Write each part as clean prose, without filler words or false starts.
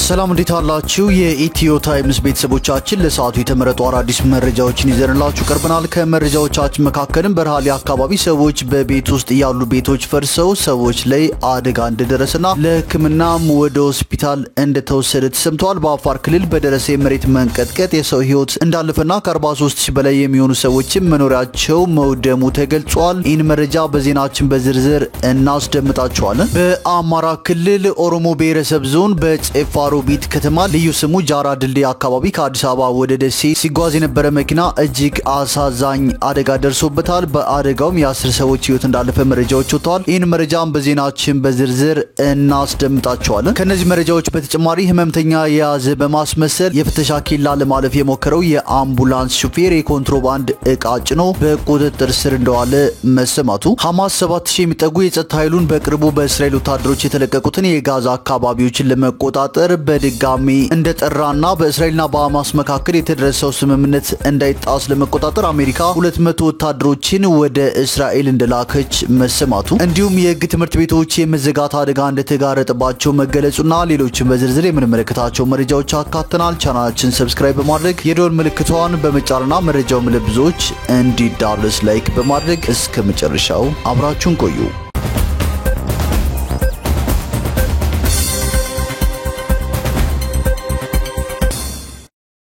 ሰላም እንዴት አላችሁ የኢትዮ ታይምስ ቤተሰቦቻችን ለሰዓቱ የተመረጡ አዳዲስ መረጃዎችን ይዘንላችሁ ቀርበናል ከመረጃዎቻችን መካከልም በራሊ አካባቢ ሰዎች በቤት ውስጥ ያሉ ቤቶች ፈርሰው ሰዎች ላይ አደጋ እንደደረሰና ለሕክምናም ወደ ሆስፒታል እንደተወሰደ ተሰምቷል በአፋር ክልል በደረሰ የመሬት መንቀጥቀጥ የሰው ህይወት እንዳለፈና ከ43000 በላይ የሚሆኑ ሰዎችም መኖሪያቸው መውደሙ ተገልጿል ይህን መረጃ በዜናችን በዝርዝር እናስደምጣችኋለን በአማራ ክልል ኦሮሞ ብሔረሰብ ዞን በጨፋ ሮቢት ከተማ ልዩ ስሙ ጃራ ድልድይ አካባቢ ከአዲስ አበባ ወደ ደሴ ሲጓዝ የነበረ መኪና እጅግ አሳዛኝ አደጋ ደርሶበታል በአደጋውም የ10 ሰዎች ህይወት እንዳለፈ መረጃዎች ወጥተዋል ይህን መረጃም በዜናችን በዝርዝር እናስደምጣችኋለን ከነዚህ መረጃዎች በተጨማሪ ህመምተኛ የያዘ በማስመሰል የፍተሻ ኬላ ለማለፍ የሞከረው የአምቡላንስ ሹፌር የኮንትሮባንድ እቃ ጭኖ በቁጥጥር ስር እንደዋለ መሰማቱ ሐማስ 7000 የሚጠጉ የጸጥታ ኃይሉን በቅርቡ በእስራኤል ወታደሮች የተለቀቁትን የጋዛ አካባቢዎችን ለመቆጣጠር በድጋሚ እንደጠራና በእስራኤልና በሐማስ መካከል የተደረሰው ስምምነት እንዳይጣስ ለመቆጣጠር አሜሪካ 200 ወታደሮችን ወደ እስራኤል እንደላከች መሰማቱ እንዲሁም የህግ ትምህርት ቤቶች የመዘጋት አደጋ እንደተጋረጠባቸው መገለጹና ሌሎችም በዝርዝር የምንመለከታቸው መረጃዎች አካተናል ቻናላችን ሰብስክራይብ በማድረግ የደወል ምልክቷን በመጫንና መረጃው ለብዙዎች እንዲዳረስ ላይክ በማድረግ እስከ መጨረሻው አብራችሁን ቆዩ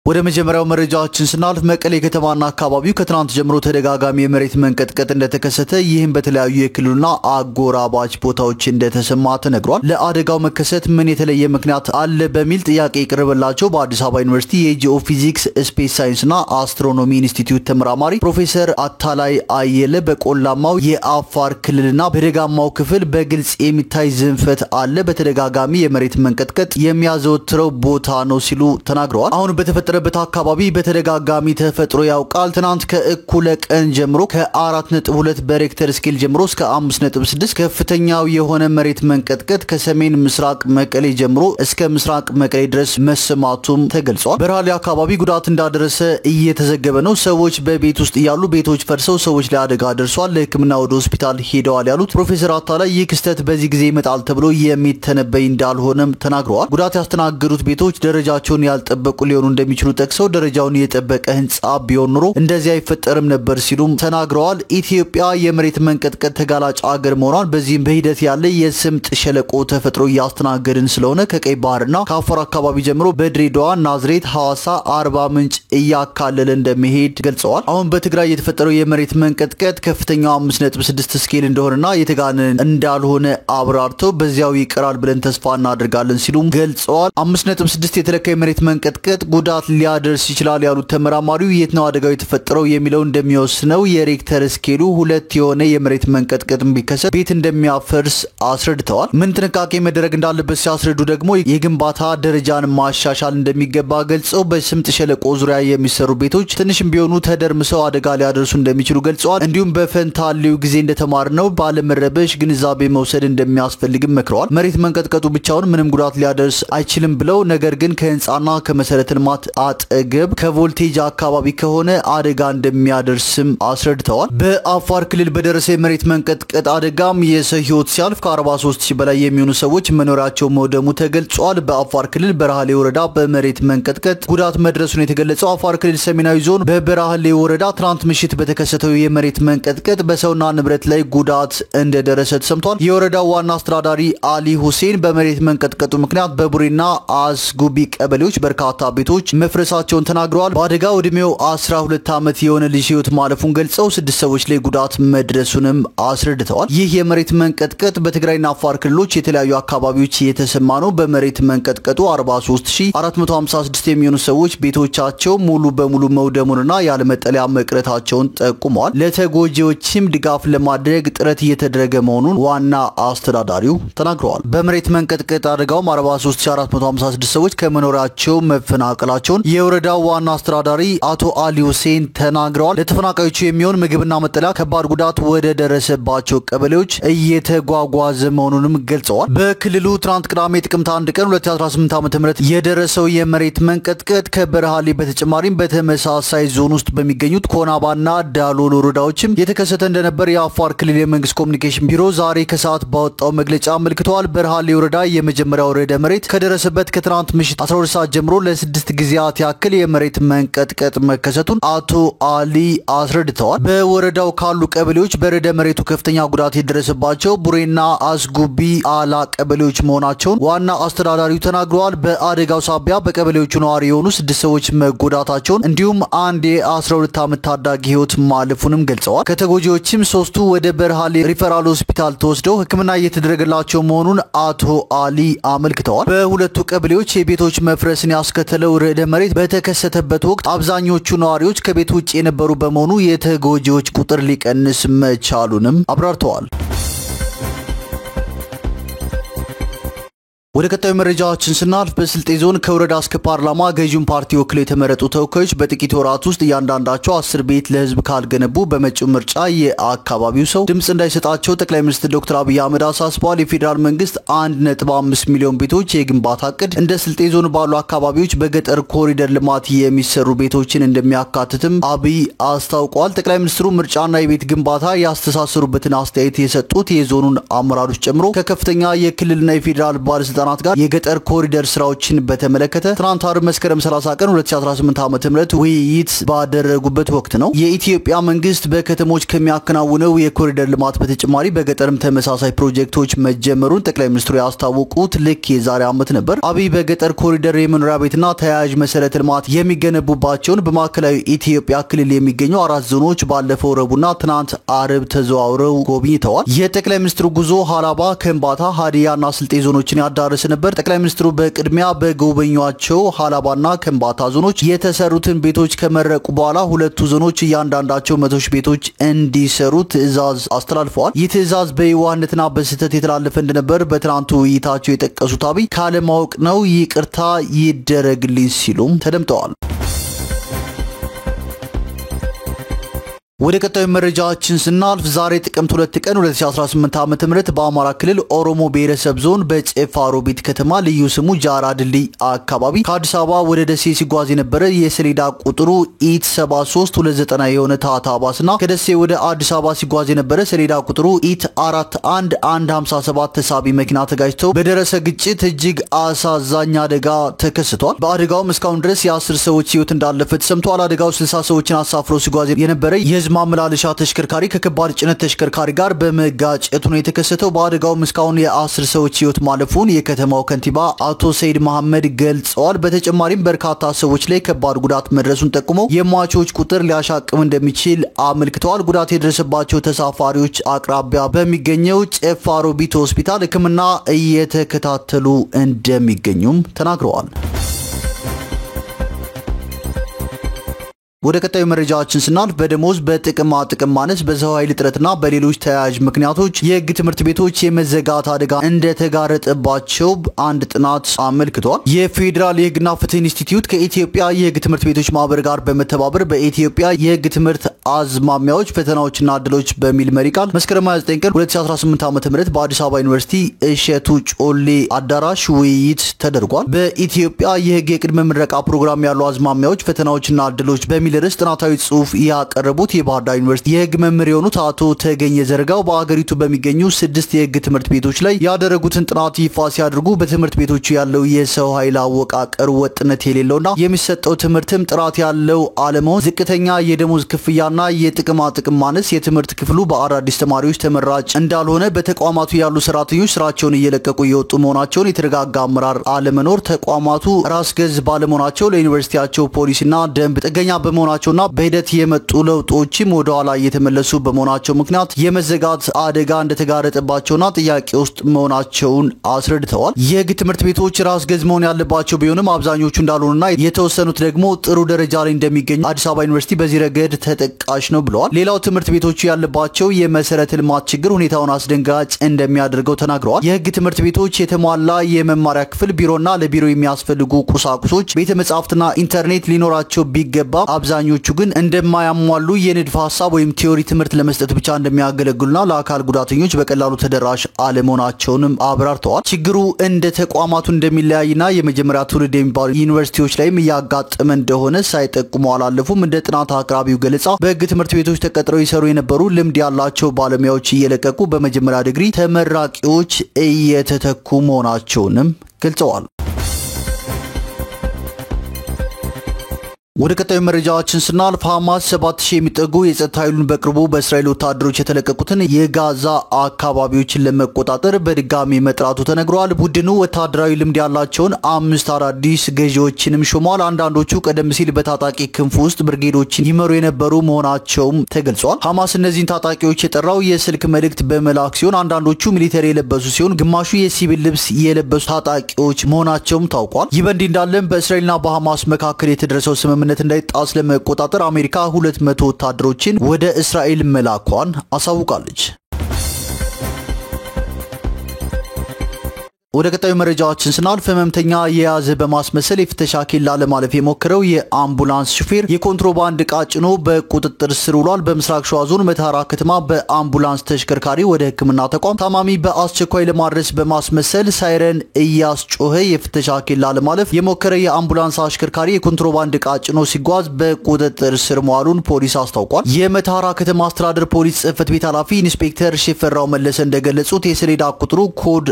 ወደ መጀመሪያው መረጃችን ስናልፍ መቀሌ ከተማና አካባቢው ከትናንት ጀምሮ ተደጋጋሚ የመሬት መንቀጥቀጥ እንደተከሰተ ይህም በተለያዩ የክልሉና አጎራባች ቦታዎች እንደተሰማ ተነግሯል ለአደጋው መከሰት ምን የተለየ ምክንያት አለ በሚል ጥያቄ ይቀርበላቸው በአዲስ አበባ ዩኒቨርሲቲ የጂኦፊዚክስ ስፔስ ሳይንስና አስትሮኖሚ ኢንስቲትዩት ተመራማሪ ፕሮፌሰር አታላይ አየለ በቆላማው የአፋር ክልልና በደጋማው ክፍል በግልጽ የሚታይ ዝንፈት አለ በተደጋጋሚ የመሬት መንቀጥቀጥ የሚያዘወትረው ቦታ ነው ሲሉ ተናግረዋል አሁን በተፈጠረ በት አካባቢ በተደጋጋሚ ተፈጥሮ ያውቃል ትናንት ከእኩለ ቀን ጀምሮ ከ4.2 በሬክተር ስኬል ጀምሮ እስከ 5.6 ከፍተኛው የሆነ መሬት መንቀጥቀጥ ከሰሜን ምስራቅ መቀሌ ጀምሮ እስከ ምስራቅ መቀሌ ድረስ መሰማቱም ተገልጿል በራሊ አካባቢ ጉዳት እንዳደረሰ እየተዘገበ ነው ሰዎች በቤት ውስጥ ያሉ ቤቶች ፈርሰው ሰዎች ላይ አደጋ ደርሷል ለሕክምና ወደ ሆስፒታል ሄደዋል ያሉት ፕሮፌሰር አታላይ ይህ ክስተት በዚህ ጊዜ ይመጣል ተብሎ የሚተነበይ እንዳልሆነም ተናግረዋል ጉዳት ያስተናገዱት ቤቶች ደረጃቸውን ያልጠበቁ ሊሆኑ እንደሚችሉ ጠቅሰው ደረጃውን የጠበቀ ህንጻ ቢሆን ኖሮ እንደዚህ አይፈጠርም ነበር ሲሉም ተናግረዋል ኢትዮጵያ የመሬት መንቀጥቀጥ ተጋላጭ አገር መሆኗን በዚህም በሂደት ያለ የስምጥ ሸለቆ ተፈጥሮ ያስተናገድን ስለሆነ ከቀይ ባህርና ከአፋር አካባቢ ጀምሮ በድሬዳዋ ናዝሬት ሐዋሳ አርባ ምንጭ እያካለለ እንደሚሄድ ገልጸዋል አሁን በትግራይ የተፈጠረው የመሬት መንቀጥቀጥ ከፍተኛው 5.6 ስኬል እንደሆነና የተጋነነ እንዳልሆነ አብራርተው በዚያው ይቀራል ብለን ተስፋ እናደርጋለን ሲሉም ገልጸዋል 5.6 የተለካ የመሬት መንቀጥቀጥ ጉዳት ሊያደርስ ይችላል ያሉት ተመራማሪው የትኛው አደጋው የተፈጠረው የሚለው እንደሚወስነው የሬክተር ስኬሉ 2 የሆነ የመሬት መንቀጥቀጥ ቢከሰት ቤት እንደሚያፈርስ አስረድተዋል ምን ጥንቃቄ መደረግ እንዳለበት ሲያስረዱ ደግሞ የግንባታ ደረጃን ማሻሻል እንደሚገባ ገልጸው በስምጥ ሸለቆ ዙሪያ የሚሰሩ ቤቶች ትንሽም ቢሆኑ ተደርምሰው አደጋ ሊያደርሱ እንደሚችሉ ገልጸዋል እንዲሁም በፈንታሌው ጊዜ እንደተማርነው ባለመረበሽ ግንዛቤ መውሰድ እንደሚያስፈልግም መክረዋል መሬት መንቀጥቀጡ ብቻውን ምንም ጉዳት ሊያደርስ አይችልም ብለው ነገር ግን ከህንጻና ከመሰረተ ልማት አጠገብ ከቮልቴጅ አካባቢ ከሆነ አደጋ እንደሚያደርስም አስረድተዋል በአፋር ክልል በደረሰ የመሬት መንቀጥቀጥ አደጋም የሰው ህይወት ሲያልፍ ከ43000 በላይ የሚሆኑ ሰዎች መኖሪያቸው መውደሙ ተገልጿል በአፋር ክልል በራህሌ ወረዳ በመሬት መንቀጥቀጥ ጉዳት መድረሱን የተገለጸው አፋር ክልል ሰሜናዊ ዞን በበራህሌ ወረዳ ትናንት ምሽት በተከሰተው የመሬት መንቀጥቀጥ በሰውና ንብረት ላይ ጉዳት እንደደረሰ ተሰምቷል የወረዳው ዋና አስተዳዳሪ አሊ ሁሴን በመሬት መንቀጥቀጡ ምክንያት በቡሬና አስጉቢ ቀበሌዎች በርካታ ቤቶች መፍረሳቸውን ተናግረዋል በአደጋው እድሜው 12 ዓመት የሆነ ልጅ ህይወት ማለፉን ገልጸው 6 ሰዎች ላይ ጉዳት መድረሱንም አስረድተዋል ይህ የመሬት መንቀጥቀጥ በትግራይና አፋር ክልሎች የተለያዩ አካባቢዎች የተሰማ ነው በመሬት መንቀጥቀጡ 43456 የሚሆኑ ሰዎች ቤቶቻቸው ሙሉ በሙሉ መውደሙንና ያለ መጠለያ መቅረታቸውን ጠቁመዋል ለተጎጂዎችም ድጋፍ ለማድረግ ጥረት እየተደረገ መሆኑን ዋና አስተዳዳሪው ተናግረዋል በመሬት መንቀጥቀጥ አደጋው 43456 ሰዎች ከመኖራቸው መፈናቀላቸውን የወረዳው ዋና አስተዳዳሪ አቶ አሊ ሁሴን ተናግረዋል። ለተፈናቃዮቹ የሚሆን ምግብና መጠለያ ከባድ ጉዳት ወደ ደረሰባቸው ቀበሌዎች እየተጓጓዘ መሆኑንም ገልጸዋል። በክልሉ ትናንት ቅዳሜ ጥቅምት 1 ቀን 2018 ዓ.ም የደረሰው የመሬት መንቀጥቀጥ ከበረሃሌ በተጨማሪም በተመሳሳይ ዞን ውስጥ በሚገኙት ኮናባና ዳሎል ወረዳዎችም የተከሰተ እንደነበር የአፋር ክልል የመንግስት ኮሙኒኬሽን ቢሮ ዛሬ ከሰዓት ባወጣው መግለጫ አመልክተዋል። በረሃሌ ወረዳ የመጀመሪያው ርዕደ መሬት ከደረሰበት ከትናንት ምሽት 12 ሰዓት ጀምሮ ለ6 ጊዜያት ያክል የመሬት መንቀጥቀጥ መከሰቱን አቶ አሊ አስረድተዋል። በወረዳው ካሉ ቀበሌዎች በርዕደ መሬቱ ከፍተኛ ጉዳት የደረሰባቸው ቡሬና አስጉቢ አላ ቀበሌዎች መሆናቸውን ዋና አስተዳዳሪው ተናግረዋል። በአደጋው ሳቢያ በቀበሌዎቹ ነዋሪ የሆኑ 6 ሰዎች መጎዳታቸውን እንዲሁም አንድ የ12 ዓመት ታዳጊ ህይወት ማለፉንም ገልጸዋል። ከተጎጂዎችም 3ቱ ወደ በረሃሌ ሪፈራል ሆስፒታል ተወስደው ሕክምና እየተደረገላቸው መሆኑን አቶ አሊ አመልክተዋል። በሁለቱ ቀበሌዎች የቤቶች መፍረስን ያስከተለው ርዕደ መሬት በተከሰተበት ወቅት አብዛኞቹ ነዋሪዎች ከቤት ውጭ የነበሩ በመሆኑ የተጎጂዎች ቁጥር ሊቀንስ መቻሉንም አብራርተዋል። ወደ ቀጣዩ መረጃችን ስናልፍ በስልጤ ዞን ከወረዳ እስከ ፓርላማ ገዢውን ፓርቲ ወክለው የተመረጡ ተወካዮች በጥቂት ወራት ውስጥ እያንዳንዳቸው 10 ቤት ለህዝብ ካልገነቡ በመጪው ምርጫ የአካባቢው ሰው ድምጽ እንዳይሰጣቸው ጠቅላይ ሚኒስትር ዶክተር አብይ አህመድ አሳስበዋል። የፌዴራል መንግስት 1.5 ሚሊዮን ቤቶች የግንባታ እቅድ እንደ ስልጤ ዞን ባሉ አካባቢዎች በገጠር ኮሪደር ልማት የሚሰሩ ቤቶችን እንደሚያካትትም አብይ አስታውቀዋል። ጠቅላይ ሚኒስትሩ ምርጫና የቤት ግንባታ ያስተሳሰሩበትን አስተያየት የሰጡት የዞኑን አመራሮች ጨምሮ ከከፍተኛ የክልልና የፌዴራል ባለስልጣናት ጋር የገጠር ኮሪደር ስራዎችን በተመለከተ ትናንት አርብ መስከረም 30 ቀን 2018 ዓ.ም ውይይት ባደረጉበት ወቅት ነው። የኢትዮጵያ መንግስት በከተሞች ከሚያከናውነው የኮሪደር ልማት በተጨማሪ በገጠርም ተመሳሳይ ፕሮጀክቶች መጀመሩን ጠቅላይ ሚኒስትሩ ያስታወቁት ልክ የዛሬ ዓመት ነበር። አብይ በገጠር ኮሪደር የመኖሪያ ቤትና ተያያዥ መሰረተ ልማት የሚገነቡባቸውን በማዕከላዊ ኢትዮጵያ ክልል የሚገኙ 4 ዞኖች ባለፈው ረቡዕና ትናንት አርብ ተዘዋውረው ጎብኝተዋል። የጠቅላይ ሚኒስትሩ ጉዞ ሀላባ፣ ከምባታ፣ ሀዲያና ስልጤ ዞኖችን ያዳረሰ ነበር። ጠቅላይ ሚኒስትሩ በቅድሚያ በጎበኟቸው ሀላባና ከምባታ ዞኖች የተሰሩትን ቤቶች ከመረቁ በኋላ ሁለቱ ዞኖች እያንዳንዳቸው 100 ቤቶች እንዲሰሩ ትዕዛዝ አስተላልፈዋል። ይህ ትዕዛዝ በየዋህነትና በስህተት የተላለፈ እንደነበር በትናንቱ ውይይታቸው የጠቀሱት አብይ ካለማወቅ ነው፣ ይቅርታ ይደረግልኝ ሲሉም ተደምጠዋል። ወደ ቀጣዩ መረጃችን ስናልፍ ዛሬ ጥቅምት 2 ቀን 2018 ዓ.ም በአማራ ክልል ኦሮሞ ብሔረሰብ ዞን በጨፋ ሮቢት ከተማ ልዩ ስሙ ጃራ ድልድይ አካባቢ ከአዲስ አበባ ወደ ደሴ ሲጓዝ የነበረ የሰሌዳ ቁጥሩ ኢት 7329 የሆነ ታታ ባስና ከደሴ ወደ አዲስ አበባ ሲጓዝ የነበረ ሰሌዳ ቁጥሩ ኢት 41157 ተሳቢ መኪና ተጋጭተው በደረሰ ግጭት እጅግ አሳዛኝ አደጋ ተከስቷል። በአደጋውም እስካሁን ድረስ የ10 ሰዎች ህይወት እንዳለፈ ተሰምቷል። አደጋው 60 ሰዎችን አሳፍሮ ሲጓዝ የነበረ ማመላለሻ ተሽከርካሪ ከከባድ ጭነት ተሽከርካሪ ጋር በመጋጨቱ ነው የተከሰተው። በአደጋው እስካሁን የ10 ሰዎች ህይወት ማለፉን የከተማው ከንቲባ አቶ ሰይድ መሐመድ ገልጸዋል። በተጨማሪም በርካታ ሰዎች ላይ ከባድ ጉዳት መድረሱን ጠቁመው የሟቾች ቁጥር ሊያሻቅም እንደሚችል አመልክተዋል። ጉዳት የደረሰባቸው ተሳፋሪዎች አቅራቢያ በሚገኘው ጨፋ ሮቢት ሆስፒታል ሕክምና እየተከታተሉ እንደሚገኙም ተናግረዋል። ወደ ቀጣዩ መረጃችን ስናልፍ በደሞዝ በጥቅማ ጥቅም ማነስ በሰው ኃይል እጥረትና በሌሎች ተያያዥ ምክንያቶች የህግ ትምህርት ቤቶች የመዘጋት አደጋ እንደተጋረጠባቸው አንድ ጥናት አመልክቷል። የፌዴራል የህግና ፍትህ ኢንስቲትዩት ከኢትዮጵያ የህግ ትምህርት ቤቶች ማህበር ጋር በመተባበር በኢትዮጵያ የህግ ትምህርት አዝማሚያዎች ፈተናዎችና እድሎች በሚል መሪ ቃል መስከረም 29 ቀን 2018 ዓ.ም በአዲስ አበባ ዩኒቨርሲቲ እሸቱ ጮሌ አዳራሽ ውይይት ተደርጓል። በኢትዮጵያ የህግ የቅድመ ምረቃ ፕሮግራም ያሉ አዝማሚያዎች ፈተናዎችና እድሎች በሚል ርዕስ ጥናታዊ ጽሑፍ ያቀረቡት የባህር ዳር ዩኒቨርሲቲ የህግ መምህር የሆኑት አቶ ተገኘ ዘርጋው በአገሪቱ በሚገኙ 6 የህግ ትምህርት ቤቶች ላይ ያደረጉትን ጥናት ይፋ ሲያደርጉ በትምህርት ቤቶቹ ያለው የሰው ኃይል አወቃቀር ወጥነት የሌለውና የሚሰጠው ትምህርትም ጥራት ያለው አለመሆን፣ ዝቅተኛ የደሞዝ ክፍያና የጥቅማ ጥቅም ማነስ የትምህርት ክፍሉ በአዳዲስ ተማሪዎች ተመራጭ እንዳልሆነ፣ በተቋማቱ ያሉ ሰራተኞች ስራቸውን እየለቀቁ እየወጡ መሆናቸውን፣ የተረጋጋ አመራር አለመኖር፣ ተቋማቱ ራስ ገዝ ባለመሆናቸው ለዩኒቨርሲቲያቸው ፖሊሲና ደንብ ጥገኛ በመሆናቸውና በሂደት የመጡ ለውጦችም ወደ ኋላ እየተመለሱ በመሆናቸው ምክንያት የመዘጋት አደጋ እንደተጋረጠባቸውና ጥያቄ ውስጥ መሆናቸውን አስረድተዋል። የህግ ትምህርት ቤቶች ራስ ገዝ መሆን ያለባቸው ቢሆንም አብዛኞቹ እንዳልሆኑና የተወሰኑት ደግሞ ጥሩ ደረጃ ላይ እንደሚገኙ አዲስ አበባ ዩኒቨርሲቲ በዚህ ረገድ ተጠቃ አስለቃሽ ነው ብለዋል። ሌላው ትምህርት ቤቶቹ ያለባቸው የመሰረተ ልማት ችግር ሁኔታውን አስደንጋጭ እንደሚያደርገው ተናግረዋል። የህግ ትምህርት ቤቶች የተሟላ የመማሪያ ክፍል፣ ቢሮና ለቢሮ የሚያስፈልጉ ቁሳቁሶች፣ ቤተ መጻሕፍትና ኢንተርኔት ሊኖራቸው ቢገባ አብዛኞቹ ግን እንደማያሟሉ የንድፈ ሐሳብ ወይም ቲዮሪ ትምህርት ለመስጠት ብቻ እንደሚያገለግሉና ለአካል ጉዳተኞች በቀላሉ ተደራሽ አለመሆናቸውንም አብራርተዋል። ችግሩ እንደ ተቋማቱ እንደሚለያይና የመጀመሪያ ትውልድ የሚባሉ ዩኒቨርሲቲዎች ላይም ያጋጠመ እንደሆነ ሳይጠቁሙ አላለፉም። እንደ ጥናት አቅራቢው ገለጻ በህግ ትምህርት ቤቶች ተቀጥረው ይሰሩ የነበሩ ልምድ ያላቸው ባለሙያዎች እየለቀቁ በመጀመሪያ ዲግሪ ተመራቂዎች እየተተኩ መሆናቸውንም ገልጸዋል። ወደ ቀጣዩ መረጃችን ስናልፍ ሐማስ 7000 የሚጠጉ የጸጥታ ኃይሉን በቅርቡ በእስራኤል ወታደሮች የተለቀቁትን የጋዛ አካባቢዎችን ለመቆጣጠር በድጋሚ መጥራቱ ተነግሯል። ቡድኑ ወታደራዊ ልምድ ያላቸውን 5 አዳዲስ ገዢዎችንም ሾሟል። አንዳንዶቹ ቀደም ሲል በታጣቂ ክንፍ ውስጥ ብርጌዶችን ይመሩ የነበሩ መሆናቸውም ተገልጿል። ሐማስ እነዚህን ታጣቂዎች የጠራው የስልክ መልእክት በመላክ ሲሆን አንዳንዶቹ ሚሊተሪ የለበሱ ሲሆን ግማሹ የሲቪል ልብስ የለበሱ ታጣቂዎች መሆናቸውም ታውቋል። ይህ በእንዲህ እንዳለም በእስራኤልና በሐማስ መካከል የተደረሰው ስምምነት እንዳይጣስ ለመቆጣጠር አሜሪካ 200 ወታደሮችን ወደ እስራኤል መላኳን አሳውቃለች። ወደ ቀጣዩ መረጃችን ስናልፍ ህመምተኛ የያዘ በማስመሰል የፍተሻ ኬላ ለማለፍ የሞከረው የአምቡላንስ ሹፌር የኮንትሮባንድ ዕቃ ጭኖ በቁጥጥር ስር ውሏል። በምስራቅ ሸዋ ዞን መተሃራ ከተማ በአምቡላንስ ተሽከርካሪ ወደ ሕክምና ተቋም ታማሚ በአስቸኳይ ለማድረስ በማስመሰል ሳይረን እያስጮኸ የፍተሻ ኬላ ለማለፍ የሞከረ የአምቡላንስ አሽከርካሪ የኮንትሮባንድ ዕቃ ጭኖ ሲጓዝ በቁጥጥር ስር መዋሉን ፖሊስ አስታውቋል። የመተሃራ ከተማ አስተዳደር ፖሊስ ጽሕፈት ቤት ኃላፊ ኢንስፔክተር ሽፈራው መለሰ እንደገለጹት የሰሌዳ ቁጥሩ ኮድ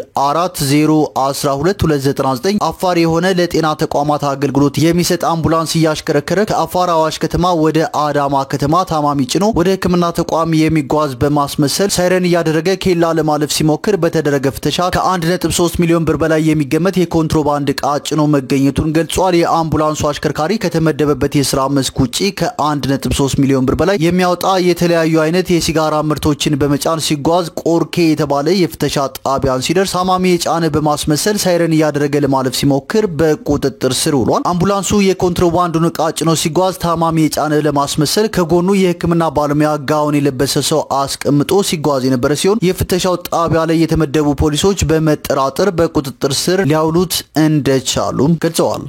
4012299 አፋር የሆነ ለጤና ተቋማት አገልግሎት የሚሰጥ አምቡላንስ እያሽከረከረ ከአፋር አዋሽ ከተማ ወደ አዳማ ከተማ ታማሚ ጭኖ ወደ ሕክምና ተቋም የሚጓዝ በማስመሰል ሳይረን እያደረገ ኬላ ለማለፍ ሲሞክር በተደረገ ፍተሻ ከ1.3 ሚሊዮን ብር በላይ የሚገመት የኮንትሮባንድ ዕቃ ጭኖ መገኘቱን ገልጿል። የአምቡላንሱ አሽከርካሪ ከተመደበበት የስራ መስክ ውጪ ከ1.3 ሚሊዮን ብር በላይ የሚያወጣ የተለያዩ አይነት የሲጋራ ምርቶችን በመጫን ሲጓዝ ቆርኬ የተባለ የፍተሻ ጣቢያን ሲደርስ ታማሚ የጫነ በማስመሰል ሳይረን እያደረገ ለማለፍ ሲሞክር በቁጥጥር ስር ውሏል። አምቡላንሱ የኮንትሮባንዱን ዕቃ ጭኖ ሲጓዝ ታማሚ የጫነ ለማስመሰል ከጎኑ የሕክምና ባለሙያ ጋውን የለበሰ ሰው አስቀምጦ ሲጓዝ የነበረ ሲሆን የፍተሻው ጣቢያ ላይ የተመደቡ ፖሊሶች በመጠራጠር በቁጥጥር ስር ሊያውሉት እንደቻሉም ገልጸዋል።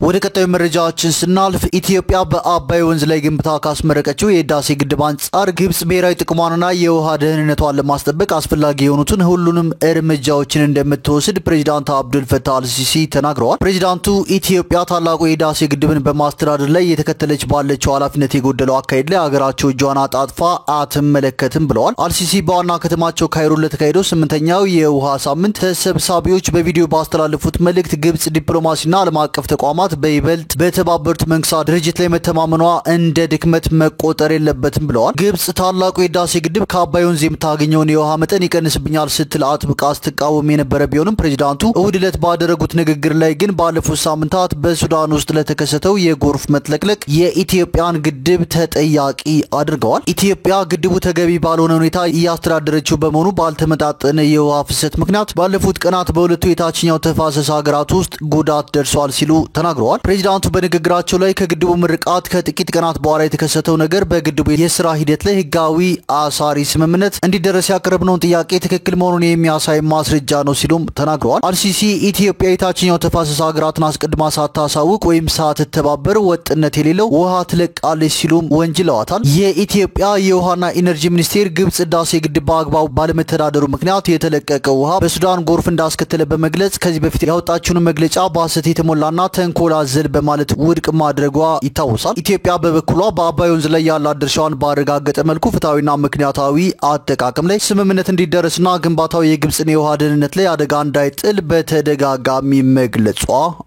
ወደ ቀጣዩ መረጃችን ስናልፍ ኢትዮጵያ በአባይ ወንዝ ላይ ግንባታ ካስመረቀችው የህዳሴ ግድብ አንጻር ግብጽ ብሔራዊ ጥቅሟንና የውሃ ደህንነቷን ለማስጠበቅ አስፈላጊ የሆኑትን ሁሉንም እርምጃዎችን እንደምትወስድ ፕሬዝዳንት አብዱል ፈታህ አልሲሲ ተናግረዋል። ፕሬዝዳንቱ ኢትዮጵያ ታላቁ የህዳሴ ግድብን በማስተዳደር ላይ የተከተለች ባለችው ኃላፊነት የጎደለው አካሄድ ላይ ሀገራቸው እጇን አጣጥፋ አትመለከትም ብለዋል። አልሲሲ በዋና ከተማቸው ካይሮ ለተካሄደው 8ኛው የውሃ ሳምንት ተሰብሳቢዎች በቪዲዮ ባስተላለፉት መልእክት ግብጽ ዲፕሎማሲና ዓለም አቀፍ ተቋማት በይበልጥ በተባበሩት መንግስታት ድርጅት ላይ መተማመኗ እንደ ድክመት መቆጠር የለበትም ብለዋል። ግብጽ ታላቁ የህዳሴ ግድብ ከአባይ ወንዝ የምታገኘውን የውሃ መጠን ይቀንስብኛል ስትል አጥብቃ ስትቃወም የነበረ ቢሆንም ፕሬዝዳንቱ እሁድ ዕለት ባደረጉት ንግግር ላይ ግን ባለፉት ሳምንታት በሱዳን ውስጥ ለተከሰተው የጎርፍ መጥለቅለቅ የኢትዮጵያን ግድብ ተጠያቂ አድርገዋል። ኢትዮጵያ ግድቡ ተገቢ ባልሆነ ሁኔታ እያስተዳደረችው በመሆኑ ባልተመጣጠነ የውሃ ፍሰት ምክንያት ባለፉት ቀናት በሁለቱ የታችኛው ተፋሰስ ሀገራት ውስጥ ጉዳት ደርሷል ሲሉ ተናግረዋል። ፕሬዝዳንቱ በንግግራቸው ላይ ከግድቡ ምርቃት ከጥቂት ቀናት በኋላ የተከሰተው ነገር በግድቡ የስራ ሂደት ላይ ህጋዊ አሳሪ ስምምነት እንዲደረስ ያቀረብነውን ጥያቄ ትክክል መሆኑን የሚያሳይ ማስረጃ ነው ሲሉም ተናግረዋል። አልሲሲ ኢትዮጵያ የታችኛው ተፋሰስ ሀገራትን አስቀድማ ሳታሳውቅ ወይም ሳትተባበር ወጥነት የሌለው ውሃ ትለቃለች ሲሉም ወንጅለዋታል። የኢትዮጵያ የውሃና ኢነርጂ ሚኒስቴር ግብጽ ህዳሴ ግድብ በአግባቡ ባለመተዳደሩ ምክንያት የተለቀቀው ውሃ በሱዳን ጎርፍ እንዳስከተለ በመግለጽ ከዚህ በፊት ያወጣችውን መግለጫ በሐሰት የተሞላና ተንኮል አዘል በማለት ውድቅ ማድረጓ ይታወሳል። ኢትዮጵያ በበኩሏ በአባይ ወንዝ ላይ ያላት ድርሻዋን ባረጋገጠ መልኩ ፍትሐዊና ምክንያታዊ አጠቃቀም ላይ ስምምነት እንዲደረስና ግንባታው የግብጽን የውሃ ደህንነት ላይ አደጋ እንዳይጥል በተደጋጋሚ መግለጿ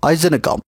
አይዘነጋም።